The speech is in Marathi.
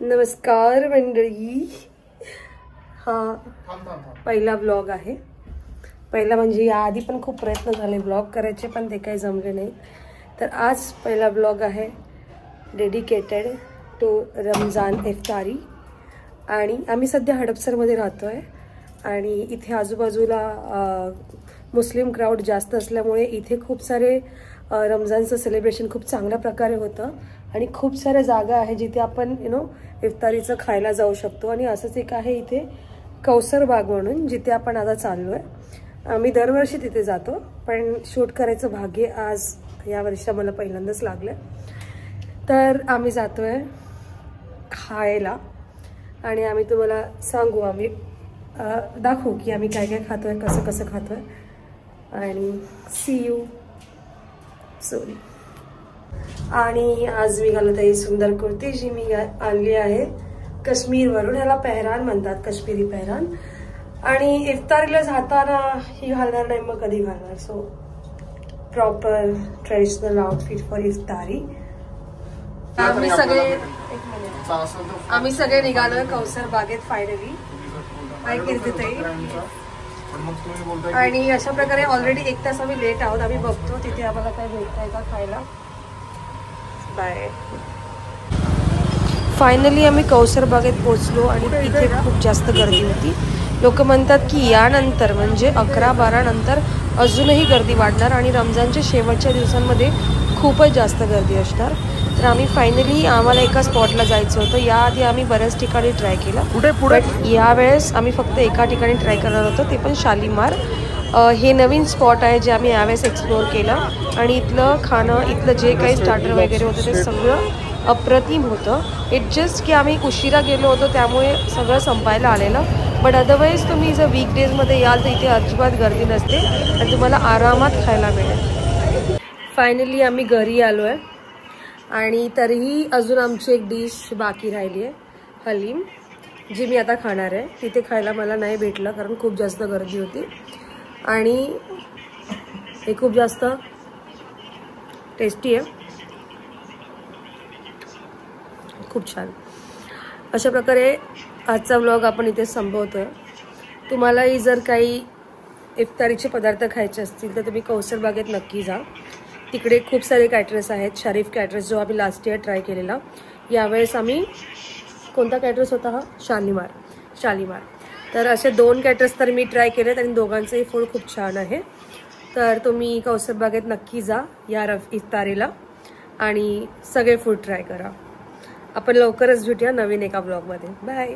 नमस्कार मंडळी. हा पहिला ब्लॉग आहे. पहिला म्हणजे याआधी पण खूप प्रयत्न झाले ब्लॉग करायचे पण ते काही जमले नाही. तर आज पहिला ब्लॉग आहे डेडिकेटेड टू रमजान इफ्तारी. आणि आम्ही सध्या हडपसरमध्ये राहतो आहे आणि इथे आजूबाजूला मुस्लिम क्राऊड जास्त असल्यामुळे इथे खूप सारे रमजानचं सेलिब्रेशन खूप चांगल्या प्रकारे होतं आणि खूप साऱ्या जागा आहे जिथे आपण इफ्तारीचं खायला जाऊ शकतो. आणि असंच एक आहे इथे कौसर बाग म्हणून जिथे आपण आता चाललो आहे. आम्ही दरवर्षी तिथे जातो पण शूट करायचं भाग्य आज या वर्षी मला पहिल्यांदाच लागलं. तर आम्ही जातो आहे खायला आणि आम्ही तुम्हाला सांगू, आम्ही दाखवू की आम्ही काय काय खातो आहे, कसं कसं खातो आहे. आणि सी यू सॉरी. आणि आज मी घालत आहे सुंदर कुर्ती जी मी आणली आहे काश्मीरवरून. ह्याला पेहरान म्हणतात, काश्मीरी पेहरान. आणि इफ्तारीला जाताना ही घालणार नाही मग कधी घालणार. So proper traditional outfit for इफ्तारी. आम्ही सगळे निघालोय कौसर बागेत फायनली. आणि अशा प्रकारे ऑलरेडी 1 तास आम्ही लेट आहोत. आम्ही बघतो तिथे आम्हाला काय भेटतंय का खायला. बाय. फायनली आम्ही कौसर बागेत पोहोचलो आणि इथे खूप जास्त गर्दी होती. लोक म्हणतात की यानंतर म्हणजे 11-12 नंतर अजूनही गर्दी वाढणार आणि रमजानच्या शेवटच्या दिवसांमध्ये खूपच जास्त गर्दी असणार. तर आम्ही फायनली आम्हाला एका स्पॉटला जायचं होतं. याआधी आम्ही बऱ्याच ठिकाणी ट्राय केलं बट यावेळेस आम्ही फक्त एका ठिकाणी ट्राय करणार होतो, ते पण शालीमार. हे नवीन स्पॉट आहे जे आम्ही यावेळेस एक्सप्लोअर केलं आणि इथलं खाणं, इथलं जे काही स्टार्टर वगैरे होतं ते सगळं अप्रतिम होतं. इट जस्ट की आम्ही उशिरा गेलो होतो त्यामुळे सगळं संपायला आलेलं. बट अदरवाईज तुम्ही जर वीकडेजमध्ये याल तर इथे अजिबात गर्दी नसते आणि तुम्हाला आरामात खायला मिळेल. फायनली आम्ही घरी आलो आहे आणि तरीही अजून आमची एक डिश बाकी राहिली आहे, हलीम, जी मी आता खाणार आहे. तिथे खायला मला नाही भेटलं कारण खूप जास्त गर्दी होती आणि हे खूप जास्त टेस्टी आहे, खूप छान. अशा प्रकारे आजचा व्लॉग आपण इथे संपवतोय. तुम्हालाही जर काही इफ्तारीचे पदार्थ खायचे असतील तर तुम्ही कौसर बागेत नक्की जा. तिकडे खूप सारे कॅटरर्स आहेत. शरीफ कॅटरर्स जो आम्ही लास्ट इयर ट्राय केलेला. यावेळेस आम्ही कोणता कॅटरर्स होता हा? शालीमार. तर असे 2 कॅटरर्स तर मी ट्राय केलेत आणि दोघांचंही फूड खूप छान आहे. तर तुम्ही कौसर बागेत नक्की जा या इफ्तारीला आणि सगळे फूड ट्राय करा. आपण लवकरच भेटूया नवीन एका ब्लॉगमध्ये. बाय.